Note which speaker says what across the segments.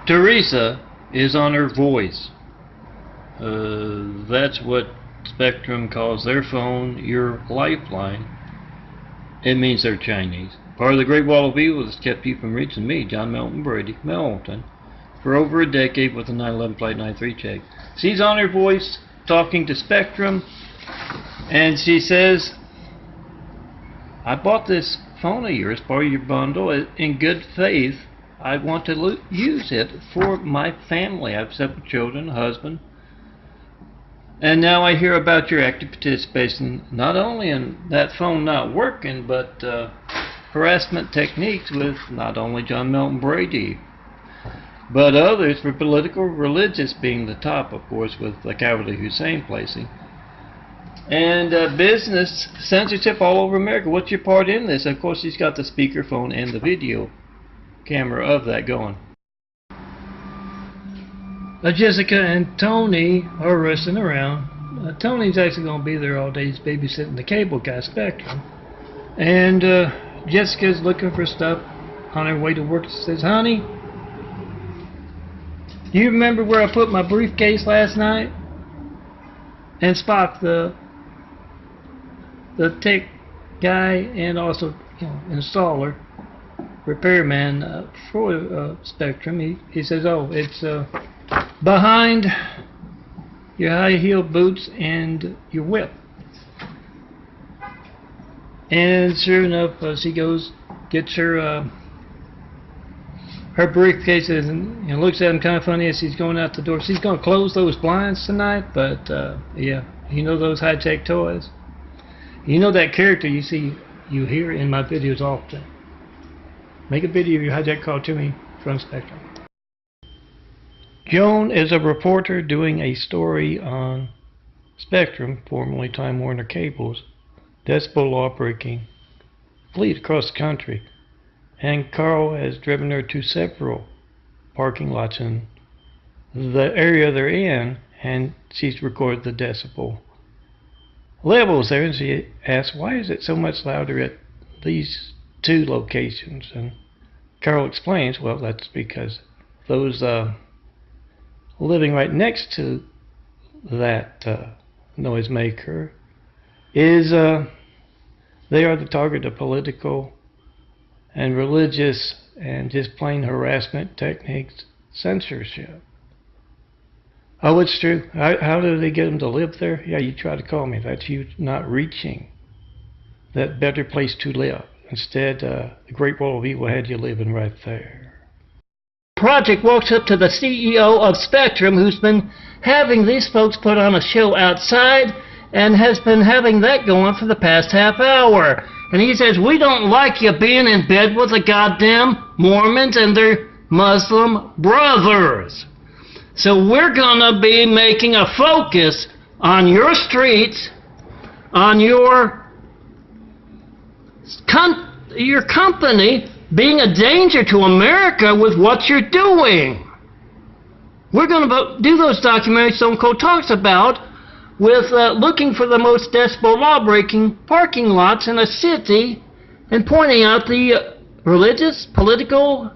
Speaker 1: Teresa is on her voice. That's what Spectrum calls their phone, your lifeline. It means they're Chinese. Part of the Great Wall of Evil that's kept you from reaching me, John Melton Brady, Melton, for over a decade with a 911 Flight 93 check. She's on her voice talking to Spectrum, and she says, I bought this phone of yours, part of your bundle, in good faith. I want to use it for my family. I have 7 children, a husband. And now I hear about your active participation, not only in that phone not working, but harassment techniques with not only John Melton Brady, but others for political, religious being the top, of course, with the Cowardly Hussein placing. And business censorship all over America. What's your part in this? Of course, he's got the speakerphone and the video camera of that going. Jessica and Tony are wrestling around. Tony's actually going to be there all day. He's babysitting the cable guy, Spectrum. And Jessica's looking for stuff on her way to work. She says, honey, do you remember where I put my briefcase last night? And Spock, the tech guy and also installer, repairman for Spectrum, he says, oh, it's behind your high-heeled boots and your whip. And sure enough, she goes, gets her briefcases and looks at him kind of funny as she's going out the door. She's going to close those blinds tonight, but yeah, you know those high-tech toys? You know that character you hear in my videos often. Make a video of your hijack call to me from Spectrum. Joan is a reporter doing a story on Spectrum, formerly Time Warner Cable's decibel law-breaking fleet across the country. And Carl has driven her to several parking lots in the area they're in, and she's recorded the decibel levels there, and she asks, why is it so much louder at these 2 locations? And Carl explains, well, that's because those living right next to that noisemaker is they are the target of political and religious and just plain harassment techniques, censorship. Oh, it's true. How do they get them to live there? Yeah, you try to call me. That's you not reaching that better place to live. Instead, the Great Wall of Evil had you living right there. Project walks up to the CEO of Spectrum, who's been having these folks put on a show outside and has been having that going for the past half hour. And he says, we don't like you being in bed with the goddamn Mormons and their Muslim brothers. So we're going to be making a focus on your streets, on your company being a danger to America with what you're doing. We're going to do those documentaries Stone Cold talks about with looking for the most decibel law-breaking parking lots in a city and pointing out the religious, political,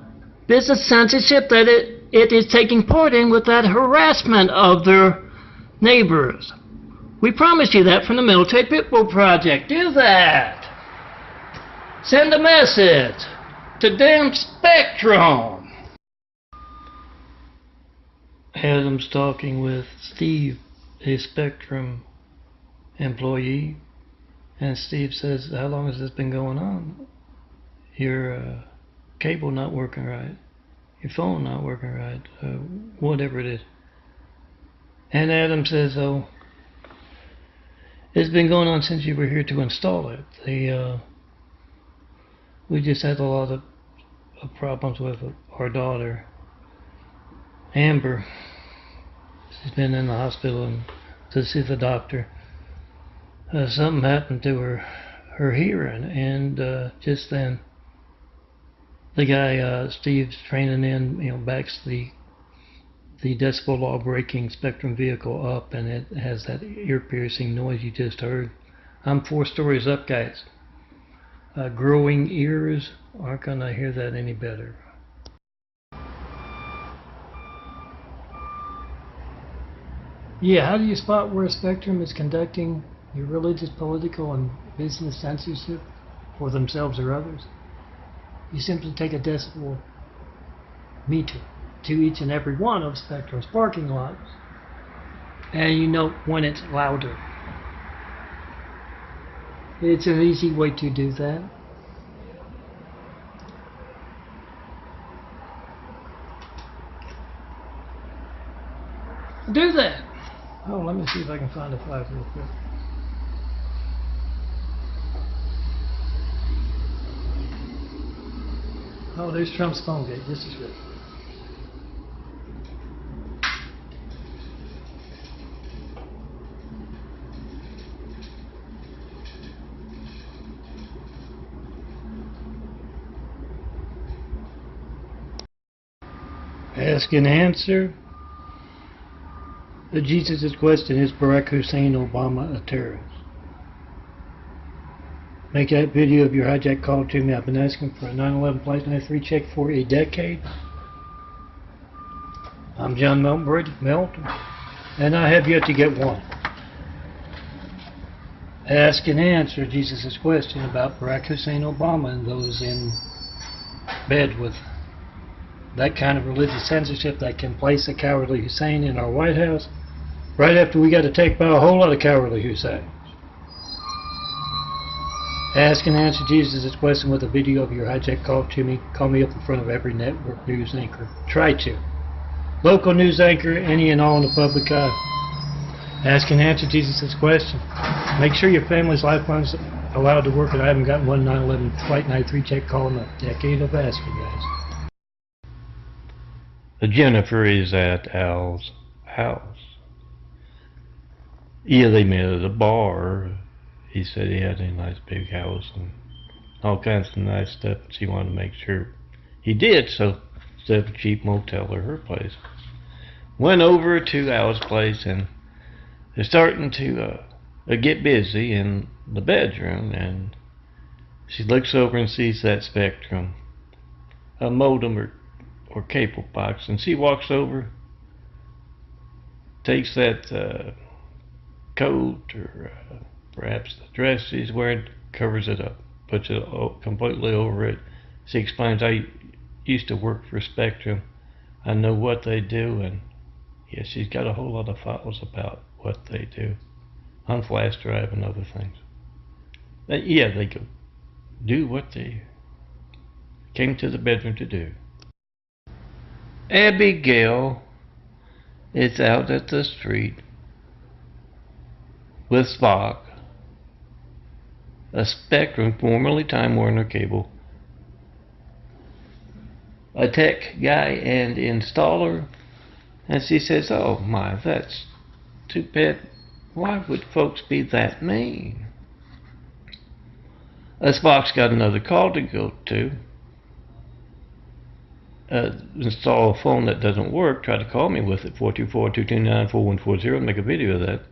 Speaker 1: business censorship that it is taking part in with that harassment of their neighbors. We promised you that from the Military Pitbull Project. Do that. Send a message to damn Spectrum. Adam's talking with Steve, a Spectrum employee, and Steve says, how long has this been going on? Your cable not working right, your phone not working right, whatever it is. And Adam says, oh, it's been going on since you were here to install it. We just had a lot of problems with our daughter, Amber. She's been in the hospital and to see the doctor. Something happened to her hearing, and just then the guy Steve's training in, backs the decibel law breaking Spectrum vehicle up, and it has that ear-piercing noise you just heard. I'm 4 stories up, guys. Growing ears aren't gonna hear that any better.
Speaker 2: Yeah, how do you spot where a spectrum is conducting your religious, political, and business censorship for themselves or others? You simply take a decibel meter to each and every one of Spectrum's parking lots, and you know when it's louder. It's an easy way to do that. Do that. Oh, let me see if I can find a flag real quick. Oh, there's Trump's phone gate. This is good.
Speaker 1: Ask and answer. Jesus' question: is Barack Hussein Obama a terrorist? Make that video of your hijack call to me. I've been asking for a 9/11 Flight 93 check for a decade. I'm John Melton, and I have yet to get one. Ask and answer Jesus' question about Barack Hussein Obama and those in bed with that kind of religious censorship that can place a cowardly Hussein in our White House right after we got attacked by a whole lot of cowardly Husseins. Ask and answer Jesus' question with a video of your hijack call to me. Call me up in front of every network news anchor. Try to. Local news anchor, any and all in the public eye. Ask and answer Jesus' question. Make sure your family's lifeline's allowed to work, and I haven't gotten one 9/11 Flight 93 check call in a decade of asking, guys. Jennifer is at Al's house. Yeah, they met at a bar. He said he had a nice big house and all kinds of nice stuff. She wanted to make sure he did, so instead of a cheap motel or her place, went over to Al's place, and they're starting to get busy in the bedroom, and she looks over and sees that Spectrum, a modem or cable box, and she walks over, takes that coat or perhaps the dress she's wearing, covers it up, puts it completely over it. She explains, I used to work for Spectrum. I know what they do, and yeah, she's got a whole lot of files about what they do on flash drive and other things. Yeah, they go do what they came to the bedroom to do. Abigail is out at the street with Spock, a Spectrum, formerly Time Warner Cable, a tech guy and installer, and she says, oh my, that's too bad. Why would folks be that mean? Spock's got another call to go to. Install a phone that doesn't work. Try to call me with it, 424-229-4140, make a video of that.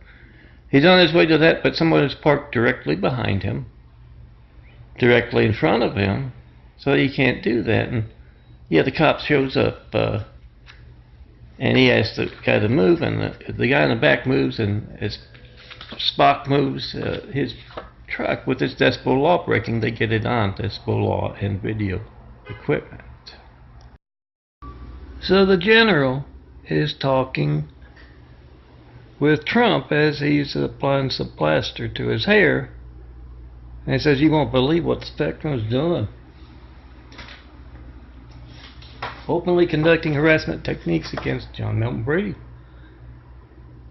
Speaker 1: He's on his way to that, but someone is parked directly behind him, directly in front of him, so he can't do that. And yeah, the cop shows up, and he asks the guy to move, and the guy in the back moves, and as Spock moves his truck with its decibel law breaking, they get it on decibel law and video equipment. So the general is talking with Trump as he's applying some plaster to his hair, and he says, you won't believe what Spectrum is doing. Openly conducting harassment techniques against John Milton Brady.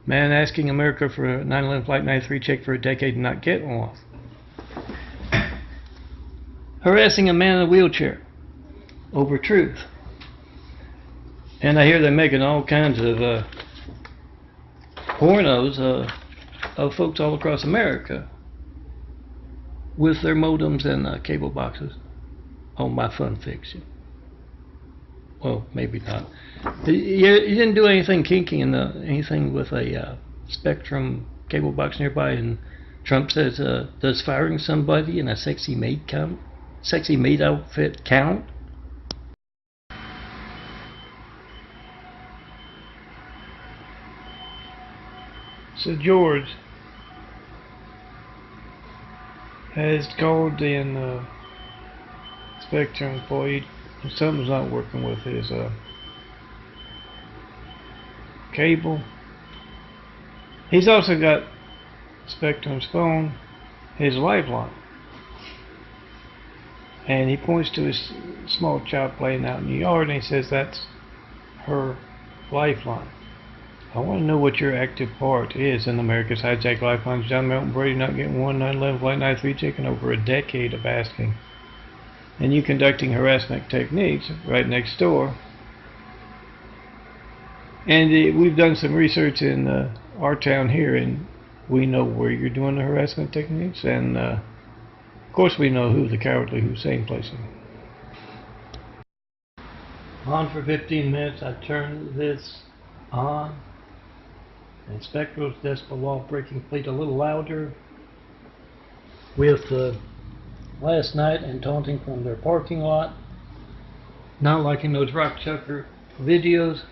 Speaker 1: Man asking America for a 9/11 Flight 93 check for a decade and not getting one. Harassing a man in a wheelchair over truth. And I hear they're making all kinds of pornos of folks all across America with their modems and cable boxes on my fun fiction. Well, maybe not. You didn't do anything kinky in anything with a Spectrum cable box nearby, and Trump says, does firing somebody in a sexy maid outfit count? So George has called in Spectrum employee. Something's not working with his cable. He's also got Spectrum's phone, his lifeline. And he points to his small child playing out in the yard and he says that's her lifeline. I want to know what your active part is in America's Hijacked Lifelines. John Melton Brady not getting 1-9-11 Flight 93 taking over a decade of asking. And you conducting harassment techniques right next door. And we've done some research in our town here, and we know where you're doing the harassment techniques, and of course we know who the cowardly Hussein placing. On for 15 minutes, I turned this on, and Spectrum's decibel law breaking fleet a little louder with last night and taunting from their parking lot. Not liking those rock chucker videos.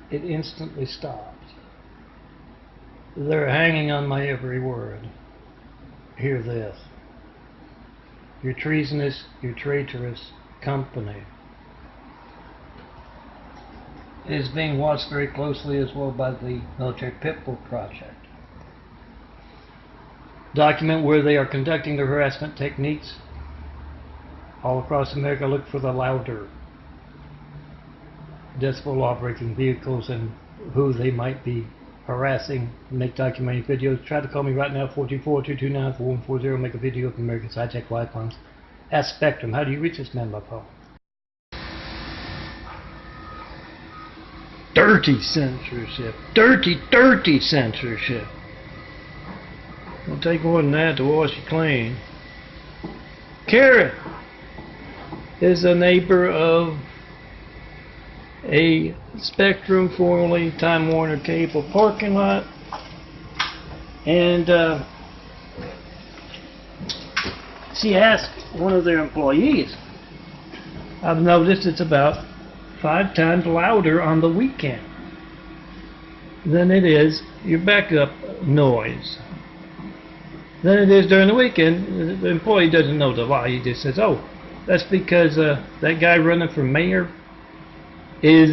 Speaker 1: It instantly stopped. They're hanging on my every word. Hear this. Your treasonous, your traitorous company is being watched very closely as well by the Military Pitbull Project. Document where they are conducting their harassment techniques all across America. Look for the louder decibel law breaking vehicles and who they might be harassing. Make documentary videos. Try to call me right now, 424-229-4140. Make a video of America's Hijacked Lifelines. Ask Spectrum, how do you reach this man by phone? Dirty censorship. Dirty, dirty censorship. It'll take more than that to wash you clean. Karen is a neighbor of a Spectrum, formerly Time Warner Cable parking lot, and she asked one of their employees, I've noticed it's about 5 times louder on the weekend than it is your backup noise than it is during the weekend. The employee doesn't know the lie. He just says, oh, that's because that guy running for mayor is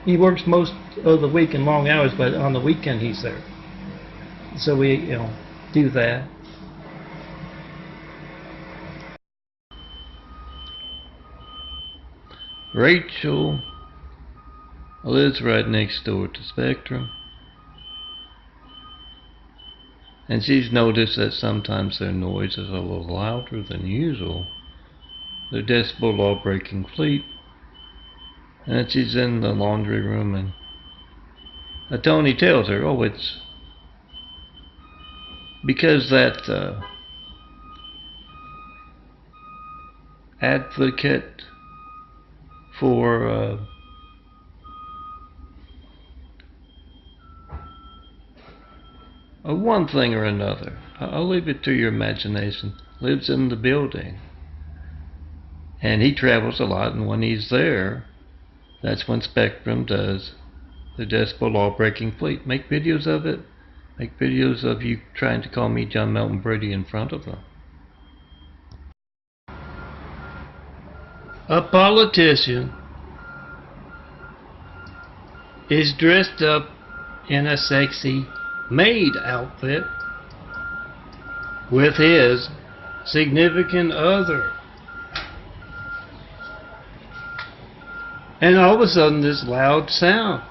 Speaker 1: he works most of the week in long hours, but on the weekend he's there. So we, do that. Rachel lives right next door to Spectrum, and she's noticed that sometimes their noise is a little louder than usual. Their decibel law breaking fleet. And she's in the laundry room, and Tony tells her, oh, it's because that advocate for one thing or another, I'll leave it to your imagination, lives in the building. And he travels a lot, and when he's there, that's when Spectrum does the decibel law breaking fleet. Make videos of it. Make videos of you trying to call me John Melton Brady in front of them. A politician is dressed up in a sexy maid outfit with his significant other. And all of a sudden this loud sound,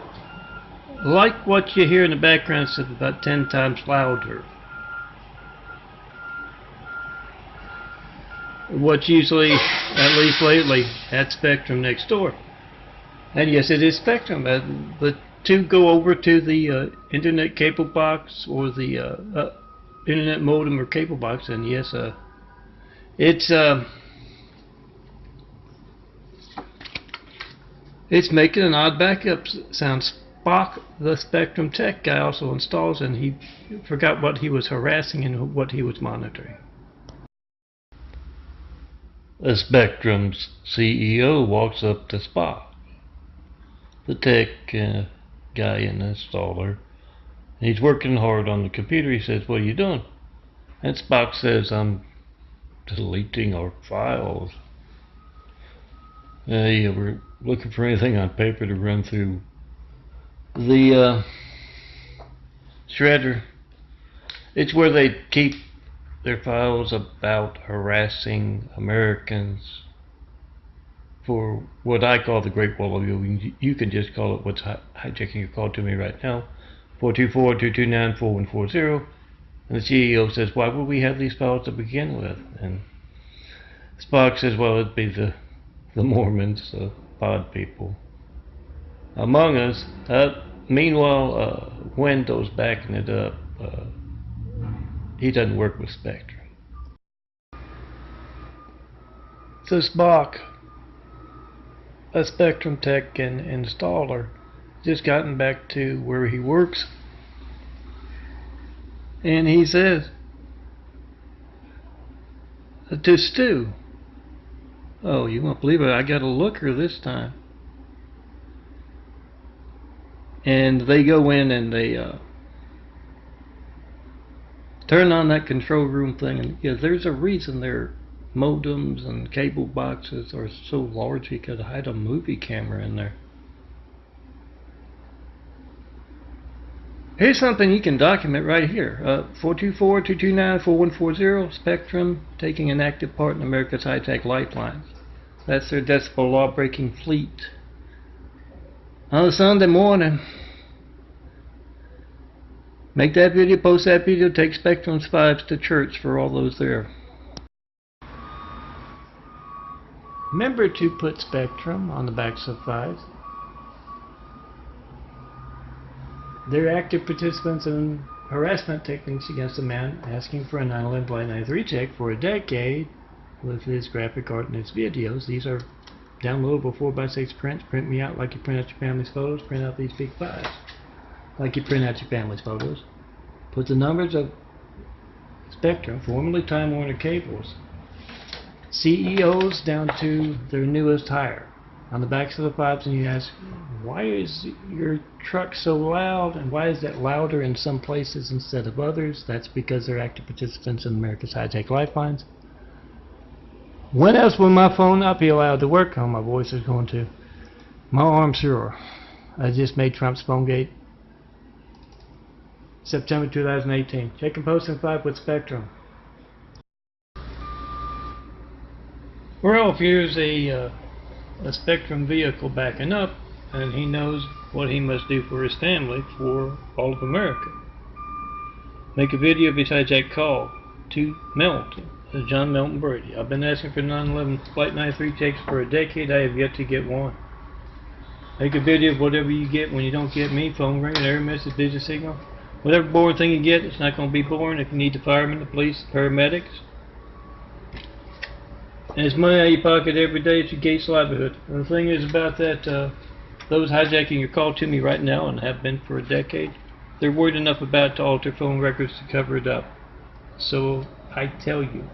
Speaker 1: like what you hear in the background, is about 10 times louder. What's usually, at least lately, at Spectrum next door. And yes, it is Spectrum. The two go over to the internet cable box or the internet modem or cable box, and yes, it's making an odd backup sound. Spock, the Spectrum tech guy, also installs, and he forgot what he was harassing and what he was monitoring. The Spectrum's CEO walks up to Spock, the tech guy and installer, He's working hard on the computer. He says, "What are you doing?" And Spock says, "I'm deleting our files." Yeah, we're looking for anything on paper to run through the shredder. It's where they keep their files about harassing Americans for what I call the Great Wall of Viewing. You can just call it what's hijacking your call to me right now, 424-229-4140. And the CEO says, "Why would we have these files to begin with?" And Spock says, "Well, it'd be the Mormons, the pod people among us." Meanwhile, Windows backing it up. He doesn't work with Spectrum. So Spock, a Spectrum tech and installer, just gotten back to where he works, and he says to Stu, "Oh, you won't believe it, I got a looker this time." And they go in and they turn on that control room thing, and yeah, there's a reason their modems and cable boxes are so large you could hide a movie camera in there. Here's something you can document right here. 424-229-4140, Spectrum taking an active part in America's high-tech lifelines. That's their decibel law-breaking fleet. On a Sunday morning, make that video, post that video, take Spectrum's fives to church for all those there. Remember to put Spectrum on the backs of fives. They're active participants in harassment techniques against a man asking for a 9/11 Flight 93 check for a decade with his graphic art and his videos. These are downloadable 4x6 prints. Print me out like you print out your family's photos. Print out these big fives like you print out your family's photos. Put the numbers of Spectrum, formerly Time Warner Cables, CEOs down to their newest hire, on the backs of the fives, and you ask, "Why is your truck so loud, and why is it louder in some places instead of others?" That's because they're active participants in America's high-tech lifelines. When else will my phone not be allowed to work? Oh, my voice is going to. My arm's sore. I just made Trump's PhoneGate. September 2018. Check and post in 5 with Spectrum. Well, if here's a Spectrum vehicle backing up, and he knows what he must do for his family, for all of America. Make a video of his hijack call to Melton, John Melton Brady. "I've been asking for 9/11 Flight 93 checks for a decade. I have yet to get one." Make a video of whatever you get when you don't get me. Phone ringing, error message, busy signal. Whatever boring thing you get, it's not going to be boring if you need the firemen, the police, the paramedics. And it's money out of your pocket every day. It's your Gates livelihood. And the thing is about that, those hijacking your call to me right now and have been for a decade, they're worried enough about it to alter phone records to cover it up. So I tell you,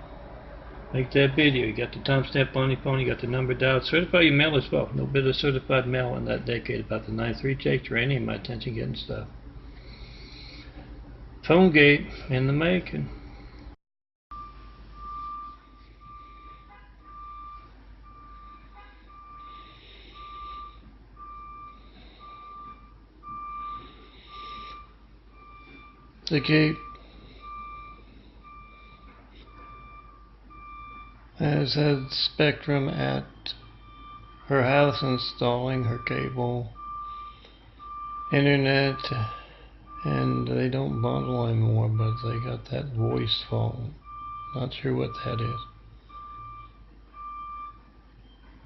Speaker 1: make that video. You got the timestamp on your phone, you got the number dialed. Certify your mail as well. No bit of certified mail in that decade about the 93 checks or any of my attention getting stuff. PhoneGate in the making. The gate has had Spectrum at her house installing her cable, internet, and they don't bundle anymore, but they got that voice phone. Not sure what that is.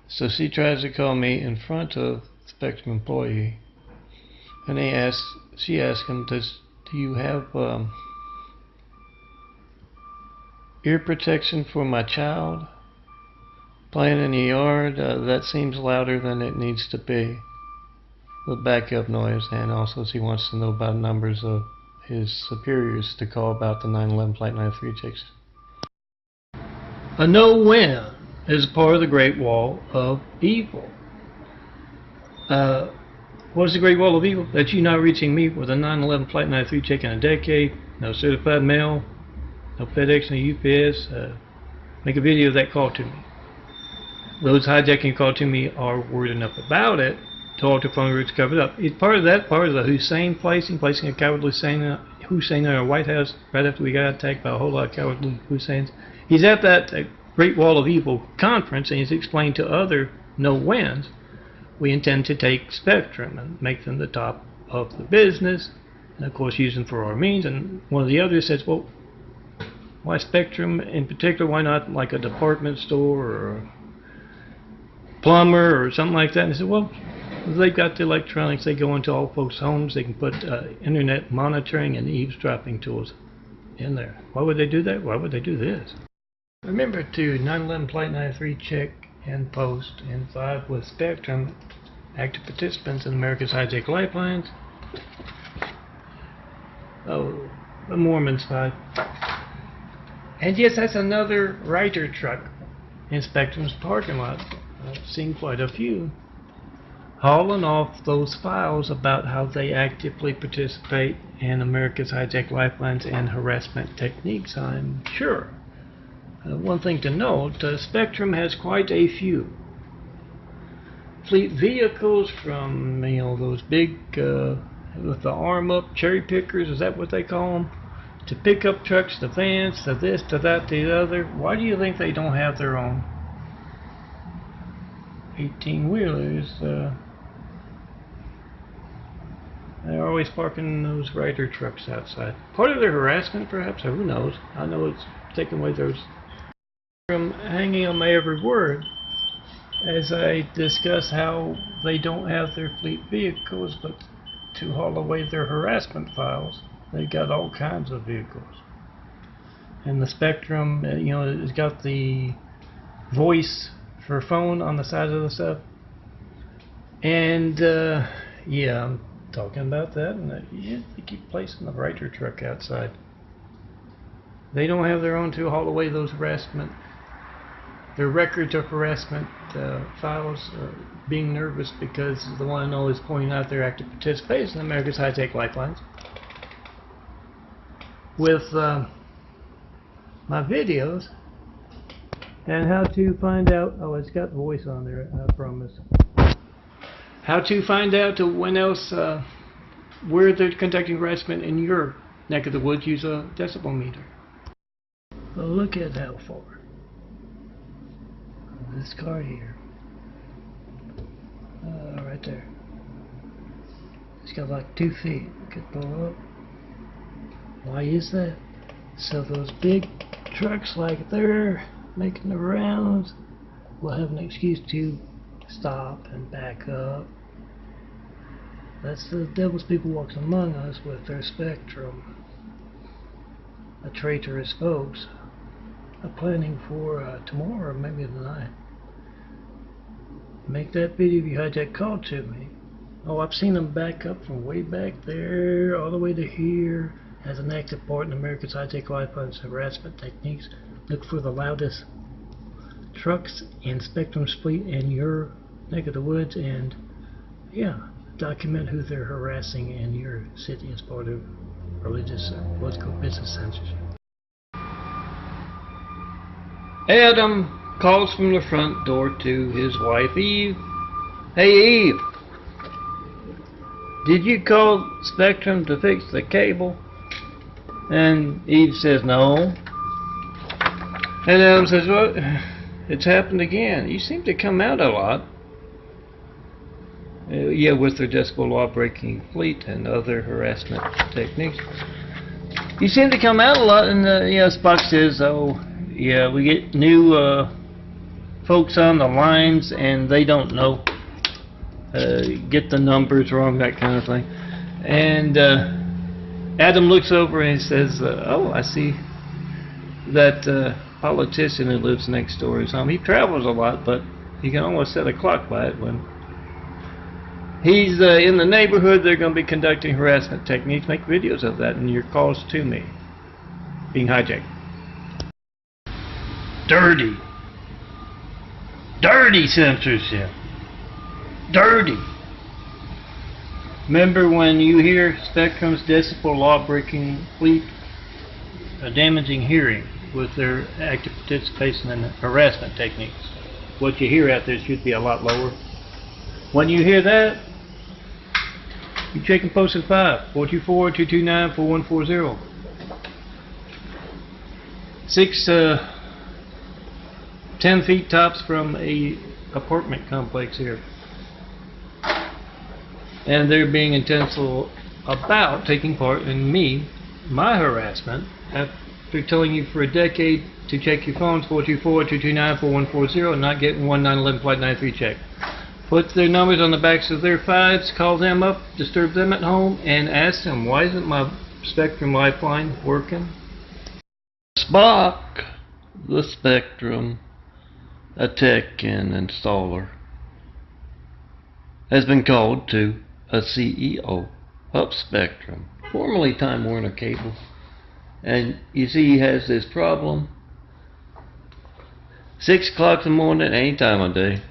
Speaker 1: So she tries to call me in front of Spectrum employee, and she asks him, do you have ear protection for my child playing in the yard? That seems louder than it needs to be, with backup noise. And also she wants to know about numbers of his superiors to call about the 9/11 Flight 93 checks. A no-win is part of the Great Wall of Evil. What's the great wall of evil? That you not reaching me with a 9/11 Flight 93 check in a decade, no certified mail, no FedEx, no UPS. Make a video of that call to me. Those hijacking call to me are worried enough about it to alter phone routes covered up. It's part of the Hussein placing a cowardly Hussein in our White House right after we got attacked by a whole lot of cowardly Husseins. He's at that Great Wall of Evil conference, and he's explained to other no-wins, we intend to take Spectrum and make them the top of the business, and of course use them for our means. And one of the others says, well, why Spectrum in particular? Why not like a department store or a plumber or something like that? And I said, well, they've got the electronics. They go into all folks' homes. They can put internet monitoring and eavesdropping tools in there. Why would they do that? Why would they do this? Remember to 9/11 Flight 93 check and post in 5 with Spectrum, active participants in America's Hijack Lifelines. Oh, the Mormons 5. And yes, that's another writer truck in Spectrum's parking lot. I've seen quite a few hauling off those files about how they actively participate in America's Hijack Lifelines and harassment techniques, I'm sure. One thing to note, Spectrum has quite a few fleet vehicles, from those big with the arm up cherry pickers, is that what they call them, to pickup trucks, to vans, to this, to that, to the other. Why do you think they don't have their own 18-wheelers? They're always parking those Ryder trucks outside. Part of their harassment, perhaps, or who knows. I know it's taking away those from hanging on my every word as I discuss how they don't have their fleet vehicles, but to haul away their harassment files, they've got all kinds of vehicles. And the Spectrum, it's got the voice for phone on the side of the stuff. And yeah, I'm talking about that. And they keep placing the Ryder truck outside. They don't have their own to haul away those harassment. Their records of harassment files are being nervous because the one and all is pointing out their active participation in America's Hijack Lifelines. With my videos and how to find out, oh, it's got voice on there, I promise. How to find out when else, where they're conducting harassment in your neck of the woods, use a decibel meter. Well, look at how far. This car here. Right there. It's got like 2 feet. Could pull up. Why is that? So those big trucks like they're making the rounds will have an excuse to stop and back up. That's the devil's people walks among us with their Spectrum. A traitorous folks are planning for tomorrow or maybe tonight. Make that video of you hijack call to me. Oh, I've seen them back up from way back there all the way to here as an active part in America's Hijack Lifelines harassment techniques. Look for the loudest trucks in Spectrum's fleet in your neck of the woods, and yeah, document who they're harassing in your city as part of religious political business censorship. Adam calls from the front door to his wife Eve. Hey Eve, did you call Spectrum to fix the cable? And Eve says no. And Adam says, well, it's happened again. You seem to come out a lot. Yeah, with their decibel law breaking fleet and other harassment techniques. You seem to come out a lot, and Spock says, oh yeah, we get new folks on the lines and they don't know, get the numbers wrong, that kind of thing. And Adam looks over and says, oh, I see that politician who lives next door is home. He travels a lot, but you can almost set a clock by it. When he's in the neighborhood, they're going to be conducting harassment techniques. Make videos of that and your calls to me being hijacked. Dirty. Dirty censorship. Dirty. Remember when you hear Spectrum's decibel law-breaking fleet damaging hearing with their active participation in harassment techniques. What you hear out there should be a lot lower. When you hear that, you check in posted 5, 424-229-4140. 10 feet tops from a apartment complex here. And they're being intentional about taking part in my harassment, after telling you for a decade to check your phones, 424-229-4140, and not getting 1911 flight 93 check. Put their numbers on the backs of their 5s, call them up, disturb them at home, and ask them, why isn't my Spectrum lifeline working?
Speaker 3: Spock, the Spectrum, a tech and installer, has been called to a CEO of Spectrum, formerly Time Warner Cable. And you see he has this problem. 6 o'clock in the morning, any time of day,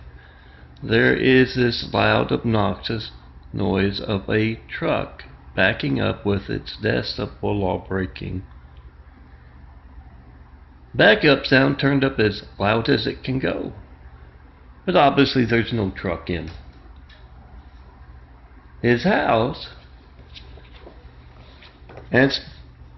Speaker 3: there is this loud, obnoxious noise of a truck backing up with its decibel law-breaking backup sound turned up as loud as it can go. But obviously there's no truck in his house. And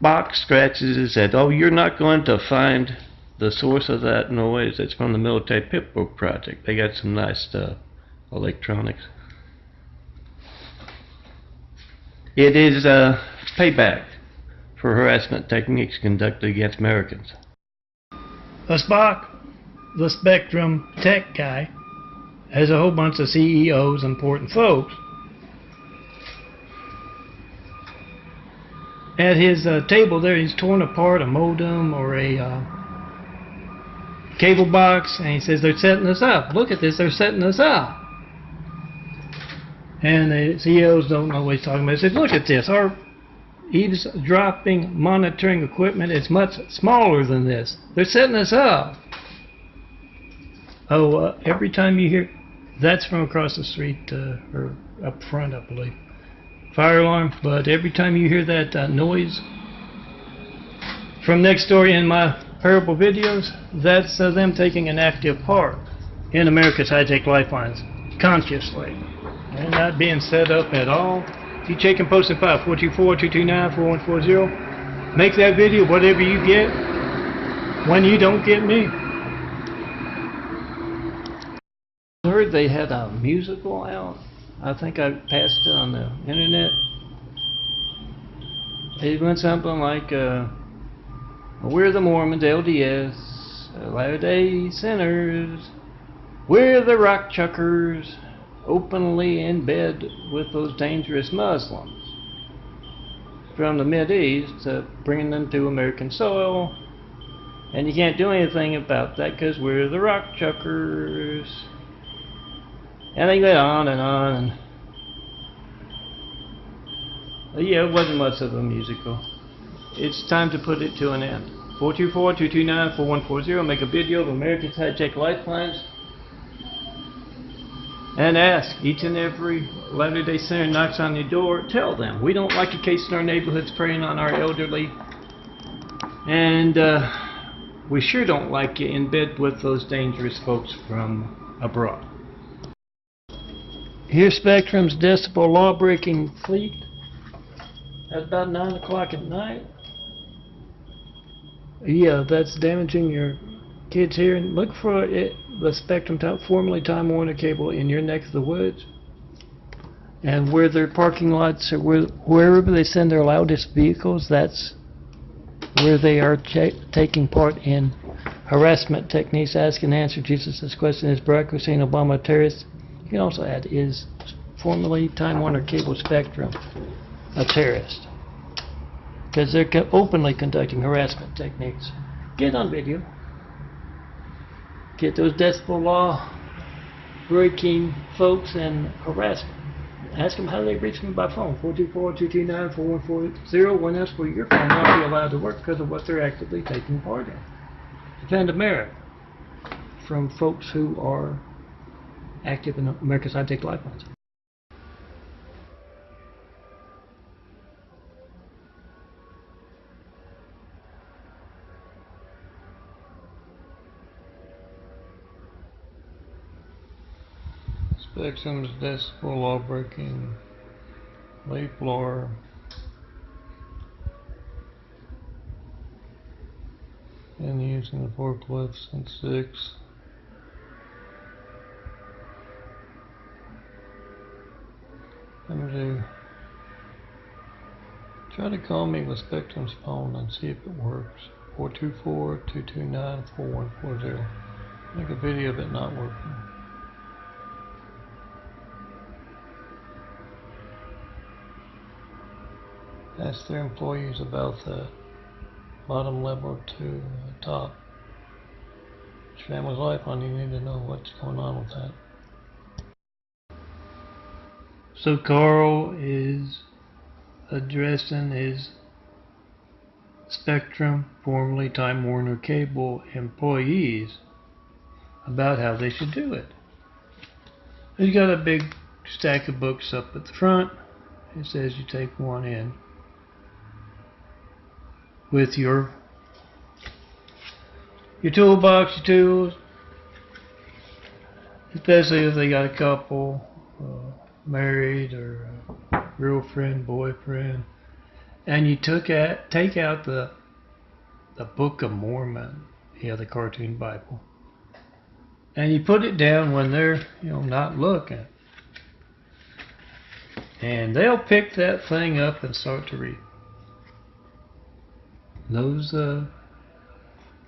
Speaker 3: Spock scratches his head. Oh, you're not going to find the source of that noise. It's from the Military Pitbull Project. They got some nice stuff, electronics. It is payback for harassment techniques conducted against Americans.
Speaker 1: Spock, the Spectrum tech guy, has a whole bunch of CEOs, important folks. At his table there, he's torn apart a modem or a cable box, and he says, they're setting us up. Look at this, they're setting us up. And the CEOs don't know what he's talking about. He says, look at this, our eavesdropping monitoring equipment is much smaller than this. They're setting us up. Oh, every time you hear, that's from across the street, or up front, I believe. Fire alarm, but every time you hear that noise from next door in my parable videos, that's them taking an active part in America's high-tech lifelines, consciously. They're not being set up at all. If you check and post at 5, 424-229-4140, make that video whatever you get when you don't get me. I heard they had a musical out. I think I passed it on the internet. It went something like, we're the Mormons, LDS, Latter-day Sinners, we're the rock chuckers, openly in bed with those dangerous Muslims from the Mideast, bringing them to American soil, and you can't do anything about that because we're the rock chuckers. And they went on and on, and yeah, it wasn't much of a musical. It's time to put it to an end. 424-229-4140, make a video of America's high-tech lifelines, and ask each and every Latter-day Sinner knocks on your door, tell them, we don't like your case in our neighborhoods preying on our elderly, and we sure don't like you in bed with those dangerous folks from abroad. Here's Spectrum's decibel law-breaking fleet at about 9 o'clock at night. Yeah, that's damaging your kids' hearing. Look for it, the Spectrum, formerly Time Warner Cable, in your neck of the woods. And where their parking lots, or wherever they send their loudest vehicles, that's where they are taking part in harassment techniques. Ask and answer Jesus' question, is Barack Hussein Obama a terrorist? You can also add, is formerly Time Warner Cable Spectrum a terrorist? Because they're openly conducting harassment techniques. Get on video. Get those decibel law breaking folks and harass them. Ask them how they reach me by phone. 424-229-4140. When else will your phone not be allowed to work because of what they're actively taking part in? Defend America from folks who are active in America's high-tech lifelines. Spectrum's decibel law breaking, leaf blower, and using the forklifts and 6. I'm going to try to call me with Spectrum's phone and see if it works. 424-229-4140. Make a video of it not working. Ask their employees about that. Bottom level to top. It's Family's Lifeline. You need to know what's going on with that. So Carl is addressing his Spectrum, formerly Time Warner Cable employees about how they should do it. He's got a big stack of books up at the front. It says you take one in with your toolbox, your tools, especially if they got a couple, married or girlfriend, boyfriend, and you take out the Book of Mormon, the cartoon Bible, and you put it down when they're not looking, and they'll pick that thing up and start to read. Those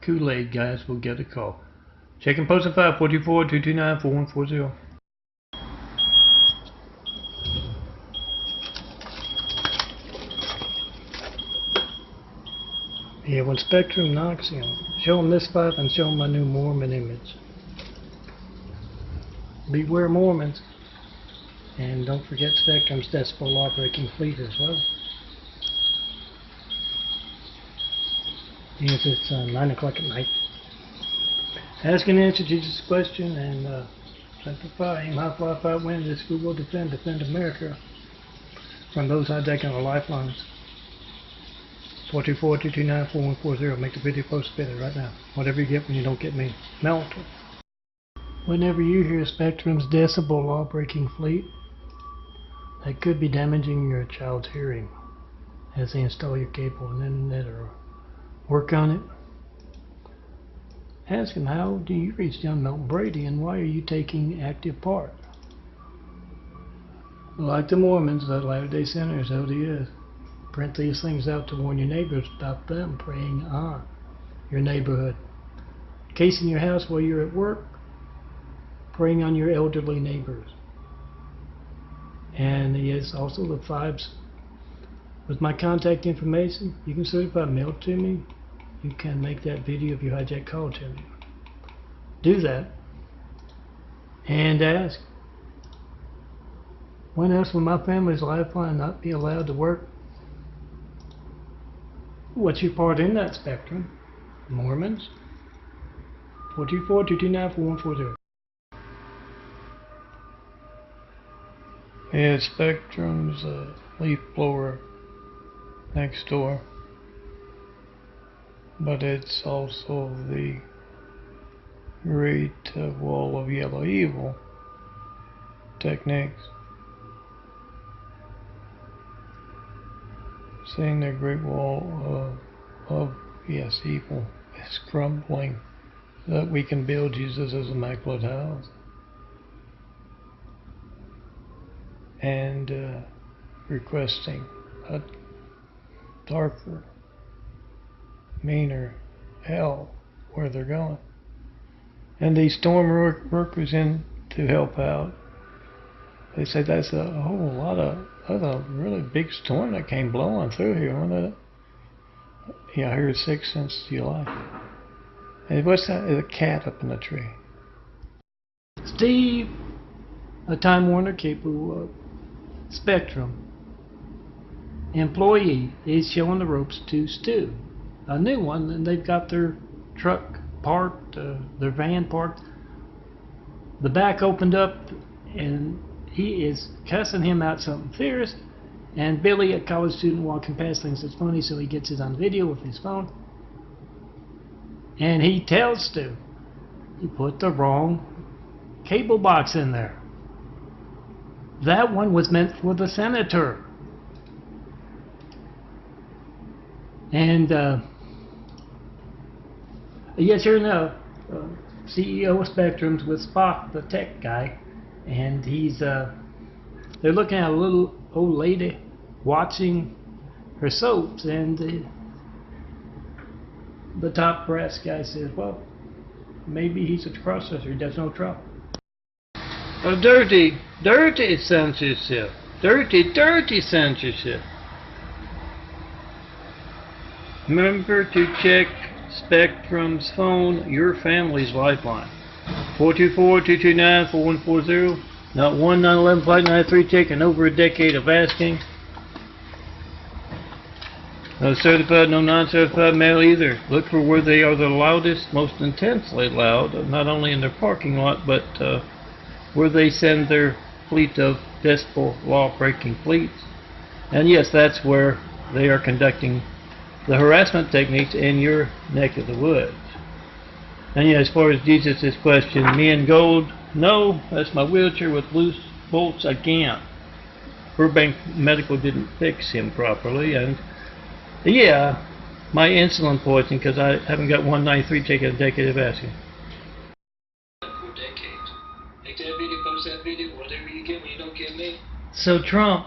Speaker 1: Kool-Aid guys will get a call. Check and post at 544-229-4140. Yeah, when Spectrum knocks, show them this pipe and show them my new Mormon image. Beware Mormons. And don't forget Spectrum's decibel law breaking fleet as well. Yes, it's 9 o'clock at night. Ask and answer Jesus' question and simplify. Aim high, fly, fight, win. This we will defend America from those hijacking our lifelines. 424-229-4140. Make the video post better right now. Whatever you get when you don't get me. Melt. Whenever you hear Spectrum's decibel law breaking fleet, that could be damaging your child's hearing as they install your cable on the internet or work on it. Ask him, how do you reach young Milton Brady and why are you taking active part? Like the Mormons, the Latter-day Saints, LDS, print these things out to warn your neighbors about them preying on your neighborhood. Casing your house while you're at work, preying on your elderly neighbors. And yes, also the Fibes. With my contact information, you can certify mail to me. You can make that video of your hijack call to me. Do that. And ask, when else will my family's lifeline not be allowed to work? What's your part in that Spectrum? Mormons? 424-229-4140. Yeah, Spectrum's leaf blower next door, but it's also the Great Wall of Yellow Evil techniques. Seeing the Great Wall of evil is crumbling, so that we can build Jesus' immaculate house. And requesting a darker, meaner hell where they're going. And these storm workers in to help out, they say that's a whole lot of, that's a really big storm that came blowing through here, wasn't it? Yeah, I heard 6 since July. And what's that? There's a cat up in the tree. Steve, a Time Warner Cable Spectrum employee, is showing the ropes to Stu, a new one, and they've got their truck parked, their van parked, the back opened up, and he is cussing him out something fierce. And Billy, a college student walking past, thinks it's funny, so he gets it on video with his phone, and he tells Stu, you put the wrong cable box in there.
Speaker 2: That one was meant for the senator. And yes, sure enough, CEO of Spectrum's with Spock, the tech guy, and he's they're looking at a little old lady watching her soaps, and the top brass guy says, well, maybe he's a processor, he does no trouble. A dirty censorship. Dirty censorship. Remember to check Spectrum's phone, your family's lifeline. 424-229-4140. Not 1 911 Flight 93 taken over a decade of asking. No certified, no non-certified mail either. Look for where they are the loudest, most intensely loud, not only in their parking lot, but where they send their fleet of decibel law-breaking fleets. And yes, that's where they are conducting the harassment techniques in your neck of the woods. And yeah, as far as Jesus' question, me in gold, no, that's my wheelchair with loose bolts again. Burbank Medical didn't fix him properly, and yeah, my insulin poisoning because I haven't got 193 taken a decade of asking. For decades. Make that video, post that video, whatever you give me, you don't give me. So Trump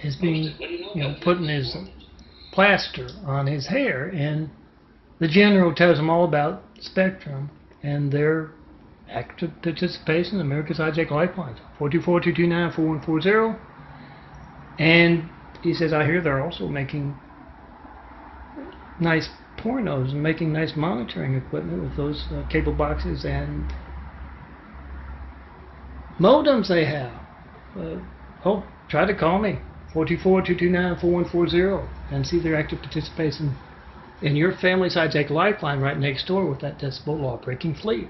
Speaker 2: is being, putting his plaster on his hair, and the general tells him all about Spectrum and their active participation in America's Hijack Lifelines. 424-229-4140. And he says, I hear they're also making nice pornos and making nice monitoring equipment with those cable boxes and modems they have. Try to call me. 424-229-4140 and see their active participation in your family's hijack lifeline right next door with that decibel law-breaking fleet.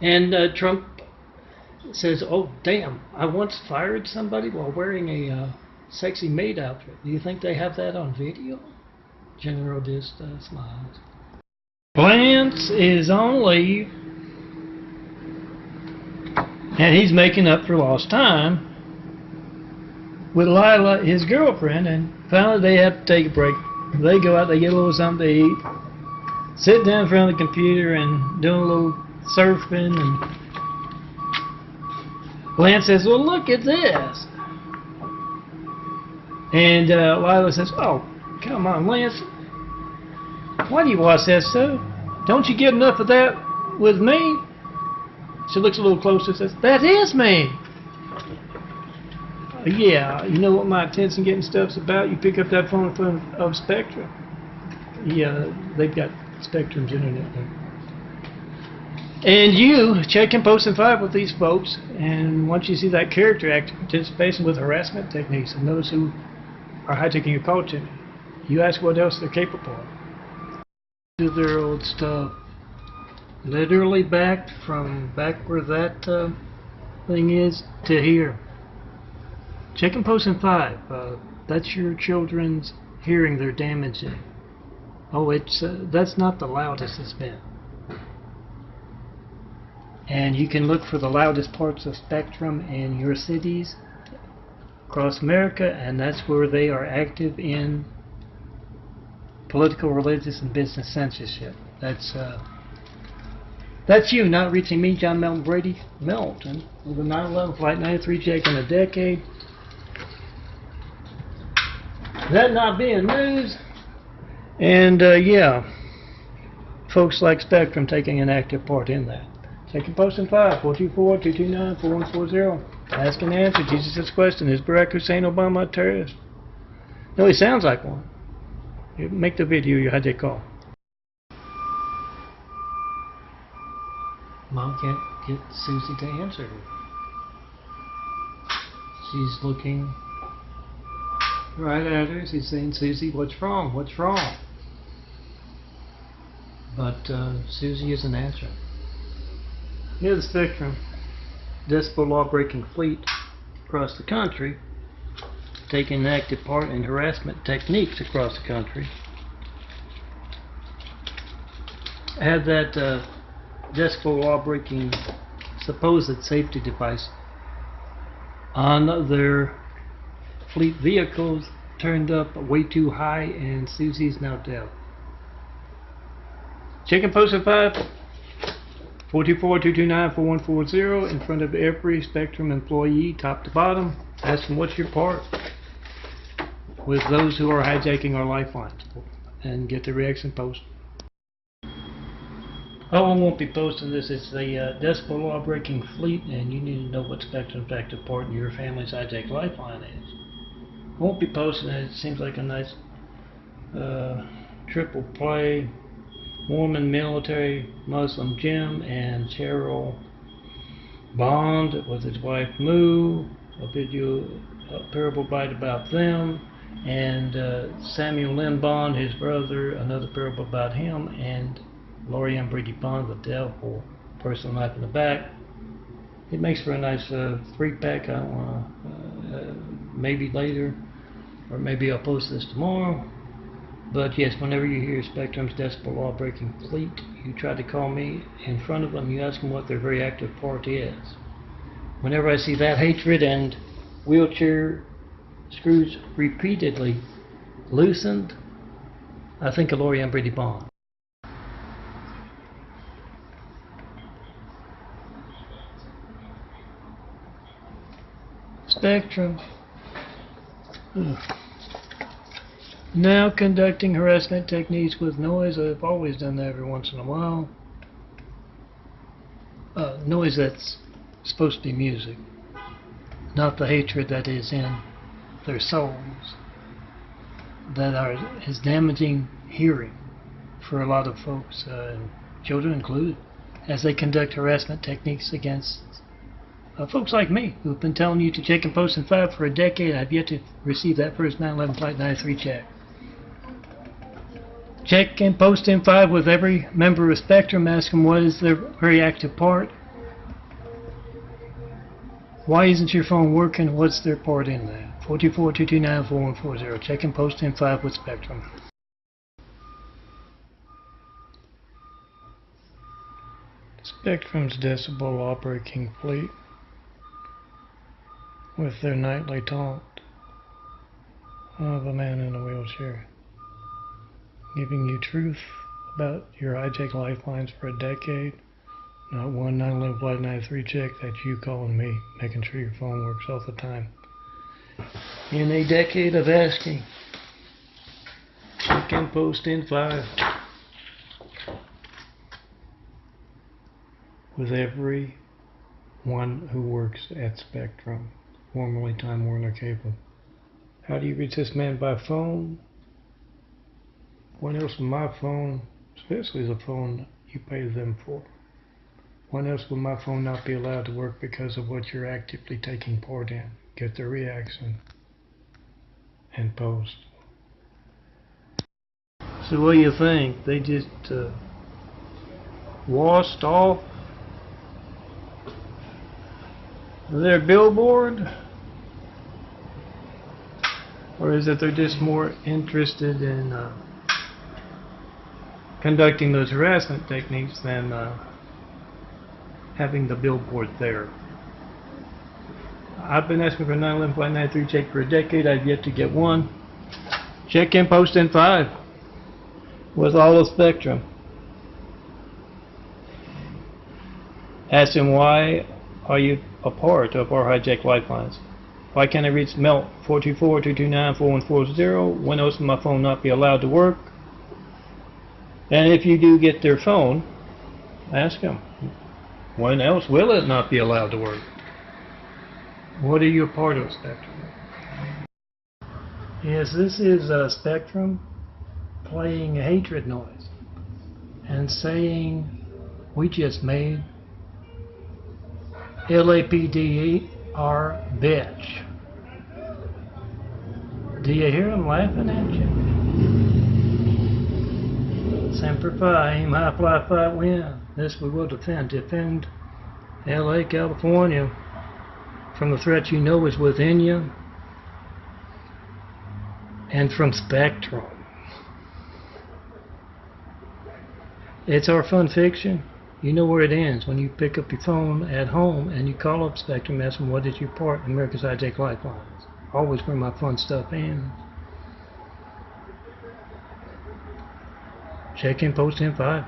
Speaker 2: And Trump says, oh damn, I once fired somebody while wearing a sexy maid outfit. Do you think they have that on video? General just smiles. Lance is on leave, and he's making up for lost time with Lila, his girlfriend, and finally they have to take a break. They go out, they get a little something to eat, sit down in front of the computer and do a little surfing, and Lance says, well, look at this. And Lila says, oh, come on, Lance, why do you watch that stuff? Don't you get enough of that with me? She looks a little closer and says, that is me. Yeah, you know what my attention getting stuff's about? You pick up that phone in front of Spectrum. Yeah, they've got Spectrum's internet there. And you check and post and five with these folks, and once you see that character active participation with harassment techniques and those who are hijacking your call to, you ask what else they're capable of. Do their old stuff. Literally back where that thing is to here. Check and post in 5. That's your children's hearing they're damaging. Oh, that's not the loudest it's been. And you can look for the loudest parts of Spectrum in your cities across America, and that's where they are active in political, religious, and business censorship. That's you not reaching me, John Melton Brady Melton, with a 911 Flight 93 check in a decade. That not being news. And yeah, folks like Spectrum taking an active part in that. Check and post in 5, 424-229-4140. Ask and answer Jesus' question. Is Barack Hussein Obama a terrorist? No, he sounds like one. You make the video, you had your call. Mom can't get Susie to answer her. She's looking right at her. She's saying, Susie, what's wrong? What's wrong? But Susie isn't answering. Near the Spectrum, decibel law-breaking fleet across the country, taking an active part in harassment techniques across the country, had that decibel law-breaking supposed safety device on their fleet vehicles turned up way too high, and Susie's now dead. Checking post at 5, 424-229-4140 in front of every Spectrum employee, top to bottom, asking what's your part with those who are hijacking our lifelines, and get the reaction post. Oh, I won't be posting this. It's the decibel law breaking fleet, and you need to know what Spectrum's active part in your family's hijack lifeline is. I won't be posting it. It seems like a nice triple play. Mormon military Muslim Jim and Cheryl Bond with his wife Moo, a video, a parable bite about them, and Samuel Lynn Bond, his brother, another parable about him, and Lori Ann Brady Bond, the devil, personal knife in the back. It makes for a nice 3-pack. I don't want maybe later, or maybe I'll post this tomorrow. But yes, whenever you hear Spectrum's decibel law breaking fleet, you try to call me in front of them. You ask them what their very active part is. Whenever I see that hatred and wheelchair screws repeatedly loosened, I think of Lori Ann Brady Bond. Spectrum. Now conducting harassment techniques with noise. I've always done that every once in a while. Noise that's supposed to be music, not the hatred that is in their souls, that is damaging hearing for a lot of folks, children included, as they conduct harassment techniques against folks like me, who've been telling you to check and post in 5 for a decade. I've yet to receive that first 9/11 Flight 93 check. Check and post in 5 with every member of Spectrum, ask them what is their very active part. Why isn't your phone working? What's their part in that? 424-229-4140. Check and post in 5 with Spectrum.
Speaker 1: Spectrum's decibel law breaking fleet with their nightly taunt of a man in a wheelchair, giving you truth about your hijack lifelines for a decade. Not one 9/11 Flight 93 check that you calling me, making sure your phone works all the time.
Speaker 2: In a decade of asking, check and post in 5
Speaker 1: with every one who works at Spectrum, formerly Time Warner Cable. How do you reach this man? By phone? When else will my phone, especially the phone you pay them for, when else will my phone not be allowed to work because of what you're actively taking part in? Get the reaction and post.
Speaker 2: So what do you think? They just washed off their billboard? Or is it they're just more interested in conducting those harassment techniques than having the billboard there? I've been asking for 9/11 Flight 93 check for a decade. I've yet to get one. Check and post in 5 with all of Spectrum. Ask them, why are you a part of our hijack lifelines? Why can't I reach MELT 424-229-4140? When else will my phone not be allowed to work? And if you do get their phone, ask them, when else will it not be allowed to work? What are you a part of, Spectrum? Yes, this is Spectrum playing a hatred noise and saying, we just made LAPD our bitch. Do you hear them laughing at you? Semper Fi, aim high, fly, fight, win. This we will defend. Defend LA, California from the threat you know is within you and from Spectrum. It's our fun fiction. You know where it ends when you pick up your phone at home and you call up Spectrum, asking what is your part in America's High-Tech Lifelines. Always where my fun stuff ends. Check in post 10-5.